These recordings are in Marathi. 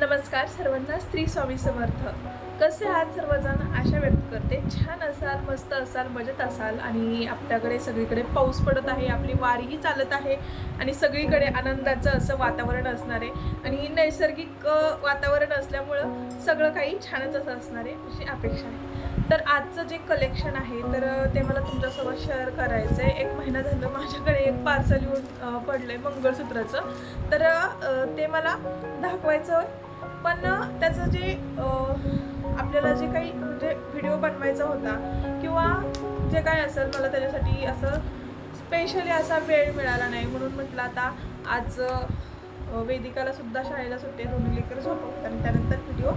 नमस्कार सर्वांना. श्री स्वामी समर्थ. कसे आहात सर्वजण? आशा व्यक्त करते छान असाल, मस्त असाल, मजेत असाल. आणि आपल्याकडे सगळीकडे पाऊस पडत आहे, आपली वारीही चालत आहे आणि सगळीकडे आनंदाचं असं वातावरण असणार आहे आणि नैसर्गिक वातावरण असल्यामुळं सगळं काही छानच असं असणार आहे अशी अपेक्षा आहे. तर आजचं जे कलेक्शन आहे तर ते मला तुमच्यासोबत शेअर करायचं आहे. 1 महिना झालं माझ्याकडे एक पार्सल येऊन पडलं आहे मंगळसूत्राचं. तर ते मला दाखवायचं, पण त्याचं जे आपल्याला जे काही म्हणजे व्हिडिओ बनवायचा होता किंवा जे काही असेल, मला त्याच्यासाठी असं स्पेशली असा वेळ मिळाला नाही. म्हणून म्हटलं आता आज वेदिकाला सुद्धा शाळेला सुट्टी आहे, दोन्ही लेकरं झोपवतात आणि त्यानंतर व्हिडिओ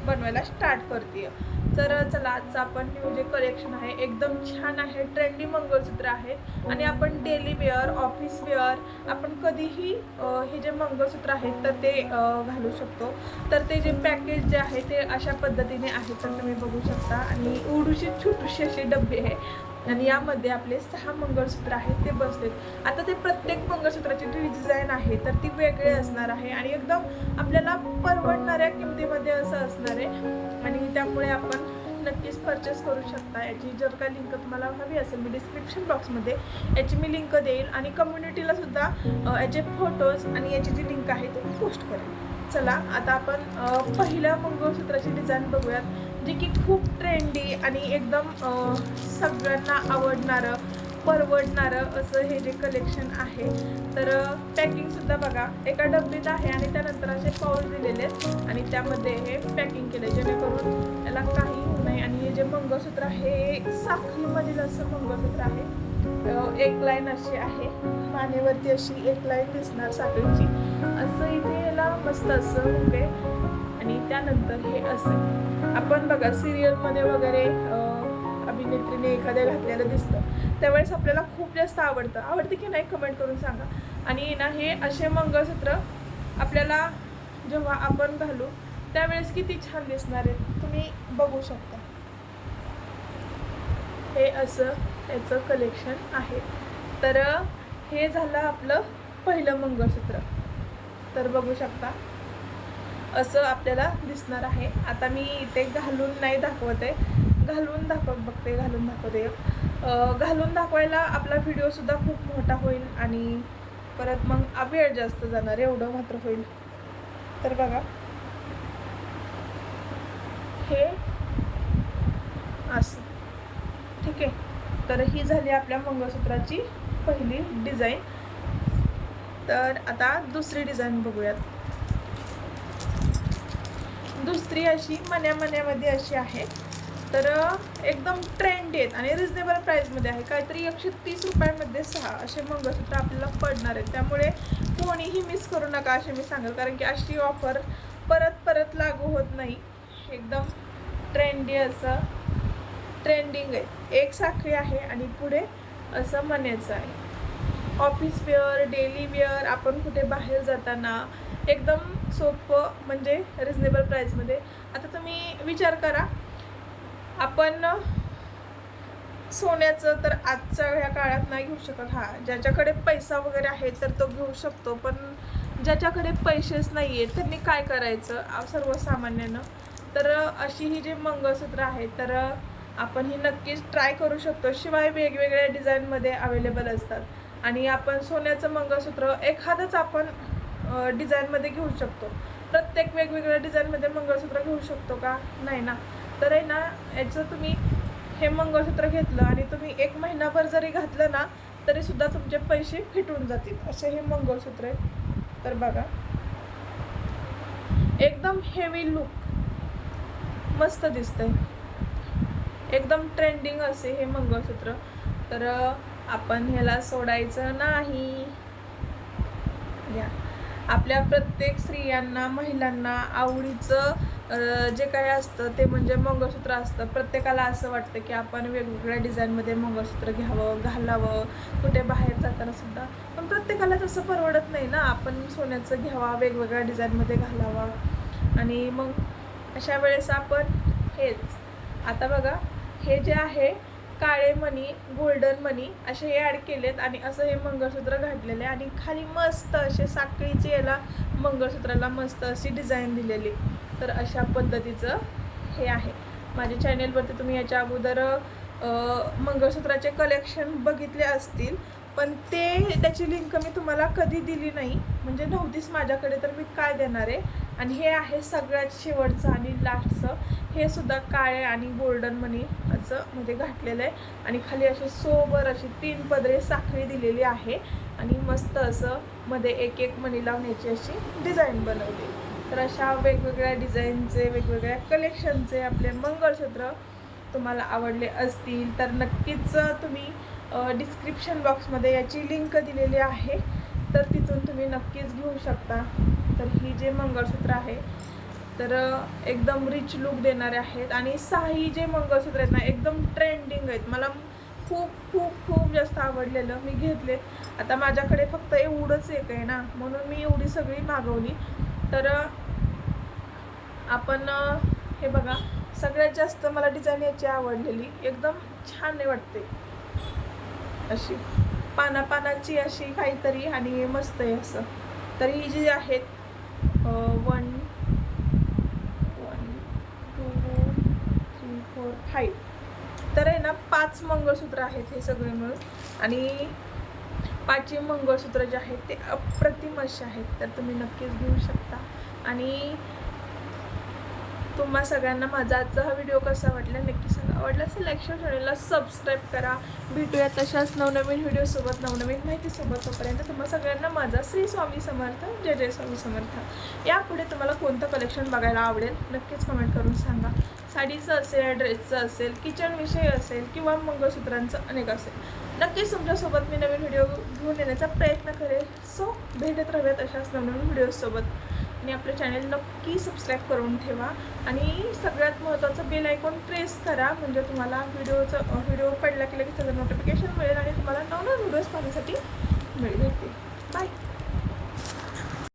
बनवायला स्टार्ट करते. तर चला, आजचं आपण न्यू जे कलेक्शन आहे एकदम छान आहे, ट्रेंडी मंगळसूत्र आहे आणि आपण डेली वेअर, ऑफिस वेअर आपण कधीही हे जे मंगळसूत्र आहेत तर ते घालू शकतो. तर ते जे पॅकेज जे आहे ते अशा पद्धतीने आहे, तर तुम्ही बघू शकता. आणि उडूशी छोटीशी अशी डब्बी आहे आणि यामध्ये आपले 6 मंगळसूत्र आहेत ते बसलेत. आता ते प्रत्येक मंगळसूत्राची जी डिझाईन आहे तर ती वेगळी असणार आहे आणि एकदम आपल्याला परवडणाऱ्या किमतीमध्ये असं असणार आहे आणि त्यामुळे आपण नक्कीच परचेस करू शकता. याची जर का लिंक तुम्हाला हवी असेल, मी डिस्क्रिप्शन बॉक्समध्ये याची मी लिंक देईल आणि कम्युनिटीला सुद्धा याचे फोटोज आणि याची जी लिंक आहे ती पोस्ट करेल. चला, आता आपण पहिल्या मंगळसूत्राची डिझाईन बघूयात, जे की खूप ट्रेंडी आणि एकदम सगळ्यांना आवडणारं, परवडणारं असं हे जे कलेक्शन आहे. तर पॅकिंगसुद्धा बघा, एका डब्बीत आहे आणि त्यानंतर असे पाऊच दिलेले आहेत आणि त्यामध्ये हे पॅकिंग केलं जेणेकरून त्याला काही होऊ नये. आणि हे जे मंगळसूत्र आहे साखळीमधील असं मंगळसूत्र आहे. एक लाईन अशी आहे, मानेवरती अशी एक लाईन दिसणार साखळीची, असं इथे याला मस्त असं ओके. आणि त्यानंतर हे असं आपण बघा सिरियलमध्ये वगैरे अभिनेत्रीने एखाद्या घातलेलं दिसतं, त्यावेळेस आपल्याला खूप जास्त आवडतं की नाही, कमेंट करून सांगा. आणि ना हे असे मंगळसूत्र आपल्याला जेव्हा आपण घालू त्यावेळेस किती छान दिसणार आहे, तुम्ही बघू शकता. हे असं याचं कलेक्शन आहे. तर हे झालं आपलं पहिलं मंगळसूत्र. तर बघू शकता असं आपल्याला दिसणार आहे. आता मी इथे घालून नाही दाखवत आहे, घालून दाखवते. घालून दाखवायला आपला व्हिडिओसुद्धा खूप मोठा होईल आणि परत मग वेळ जास्त जाणार, एवढं मात्र होईल. तर बघा हे असं, ठीक आहे. तर ही झाली आपल्या मंगळसूत्राची पहिली डिझाईन. तर आता दुसरी डिझाईन बघूयात. दुसरी अशी मण्यामध्ये अशी आहे. तर एकदम ट्रेंडी आहेत आणि रिजनेबल प्राईसमध्ये आहे. काहीतरी 130 रुपयांमध्ये 6 असे मंगळसूत्र आपल्याला पडणार आहेत. त्यामुळे कोणीही मिस करू नका असे मी सांगेल, कारण की अशी ऑफर परत लागू होत नाही. एकदम ट्रेंडी असं ट्रेंडिंग आहे. एक साखळी आहे आणि पुढे असं मण्याचं आहे. ऑफिस वेअर, डेली वेअर, आपण कुठे बाहेर जाताना एकदम सोपं, म्हणजे रिजनेबल प्राईसमध्ये. आता तुम्ही विचार करा, आपण सोन्याचं तर आजच्या ह्या काळात नाही घेऊ शकत. ज्याच्याकडे पैसा वगैरे आहे तर तो घेऊ शकतो, पण ज्याच्याकडे पैसेच नाही आहेत त्यांनी काय करायचं सर्वसामान्यानं. तर अशी ही जी मंगळसूत्र आहे तर आपण ही नक्कीच ट्राय करू शकतो. शिवाय वेगवेगळ्या डिझाईनमध्ये अवेलेबल असतात आणि आपण सोन्याचं मंगळसूत्र एखादंच आपण डिझाईनमध्ये घेऊ शकतो. प्रत्येक वेगवेगळ्या डिझाईनमध्ये मंगळसूत्र घेऊ शकतो का? नाही ना. तर आहे ना, याचं तुम्ही हे मंगळसूत्र घेतलं आणि तुम्ही 1 महिनाभर जरी घातलं ना तरीसुद्धा तुमचे पैसे फिटून जातील, असे हे मंगळसूत्र आहे. तर बघा, एकदम हेवी लुक, मस्त दिसतंय, एकदम ट्रेंडिंग असे हे मंगळसूत्र. तर आपण ह्याला सोडायचं नाही. या आपल्या प्रत्येक स्त्रियांना, महिलांना आवडीचं जे काही असतं ते म्हणजे मंगळसूत्र असतं. प्रत्येकाला असं वाटतं की आपण वेगवेगळ्या डिझाईनमध्ये मंगळसूत्र घ्यावं, घालावं कुठे बाहेर जाताना सुद्धा. पण प्रत्येकाला तसं परवडत नाही ना. आपण सोन्याचं घ्यावा, वेगवेगळ्या डिझाईनमध्ये घालावा आणि मग अशा वेळेस आपण हेच. आता बघा, हे जे आहे काळे मणी, गोल्डन मणी असे हे ॲड केलेत आणि असं हे मंगळसूत्र घातलेले आणि खाली मस्त असे साखळीचे याला मंगळसूत्राला मस्त अशी डिझाईन दिलेली. तर अशा पद्धतीचं हे आहे. माझ्या चॅनेलवरती तुम्ही याच्या अगोदर मंगळसूत्राचे कलेक्शन बघितले असतील, पण त्याची लिंक मी तुम्हाला कधी दिली नाही, म्हणजे नव्हतीच माझ्याकडे, तर मी काय देणार आहे. आणि हे आहे सगळ्यात शेवटचं आणि लास्टचं. हे सुद्धा काळे आणि गोल्डन मनी असं मध्ये घातलेलं आहे आणि खाली अशी सोबर अशी 3 पदरे साखळी दिलेली आहे आणि मस्त असं मध्ये एक एक मणी लावण्याची अशी डिझाईन बनवली. तर अशा वेगवेगळ्या डिझाईनचे वेगवेगळ्या कलेक्शनचे आपले मंगळसूत्र तुम्हाला आवडले असतील तर नक्कीच तुम्ही डिस्क्रिप्शन बॉक्समध्ये याची लिंक दिलेली आहे, तर तिथून तुम्ही नक्कीच घेऊ शकता. तर ही जे मंगळसूत्र आहे तर एकदम रिच लुक देणारे आहेत आणि 6ही जे मंगळसूत्र आहेत ना एकदम ट्रेंडिंग आहेत. मला खूप खूप खूप जास्त आवडलेलं, मी घेतले. आता माझ्याकडे फक्त एवढंच एक आहे ना, म्हणून मी एवढी सगळी मागवली. तर आपण हे बघा, सगळ्यात जास्त मला डिझाईन याची आवडलेली, एकदम छान वाटते. अशी पानापानाची अशी काहीतरी आणि मस्त आहे असं. तर ही जी आहेत 1 2 3 4 5 तर आहे ना 5 मंगळसूत्र आहेत हे सगळे मिळून आणि 5ही मंगळसूत्र जे आहेत ते अप्रतिम असे आहेत. तर तुम्ही नक्कीच घेऊ शकता. आणि तुम्हा सगळ्यांना माझा आजचा हा व्हिडिओ कसा वाटला नक्की सांगा. आवडला असेल लाईक शेअर, चॅनलला सबस्क्राईब करा. भेटूया तशाच नवनवीन व्हिडिओसोबत नवनवीन माहितीसोबत. तोपर्यंत तुम्हा सगळ्यांना माझा श्री स्वामी समर्थ, जय जय स्वामी समर्थ. यापुढे तुम्हाला कोणतं कलेक्शन बघायला आवडेल नक्कीच कमेंट करून सांगा. साडीचं असेल, ड्रेसचं असेल, किचनविषयी असेल किंवा मंगळसूत्रांचं अनेक असेल, नक्कीच तुमच्यासोबत मी नवीन व्हिडिओ घेऊन येण्याचा प्रयत्न करेल. सो भेटत राहूयात अशाच नवनवीन व्हिडिओसोबत. आणि आपलं चॅनल नक्की सबस्क्राईब करून ठेवा आणि सगळ्यात महत्त्वाचं बेल आयकॉन प्रेस करा, म्हणजे तुम्हाला व्हिडिओ पडला की लगेच त्याचं नोटिफिकेशन मिळेल आणि तुम्हाला नवनवीन व्हिडिओज पाहण्यासाठी मिळतील. बाय.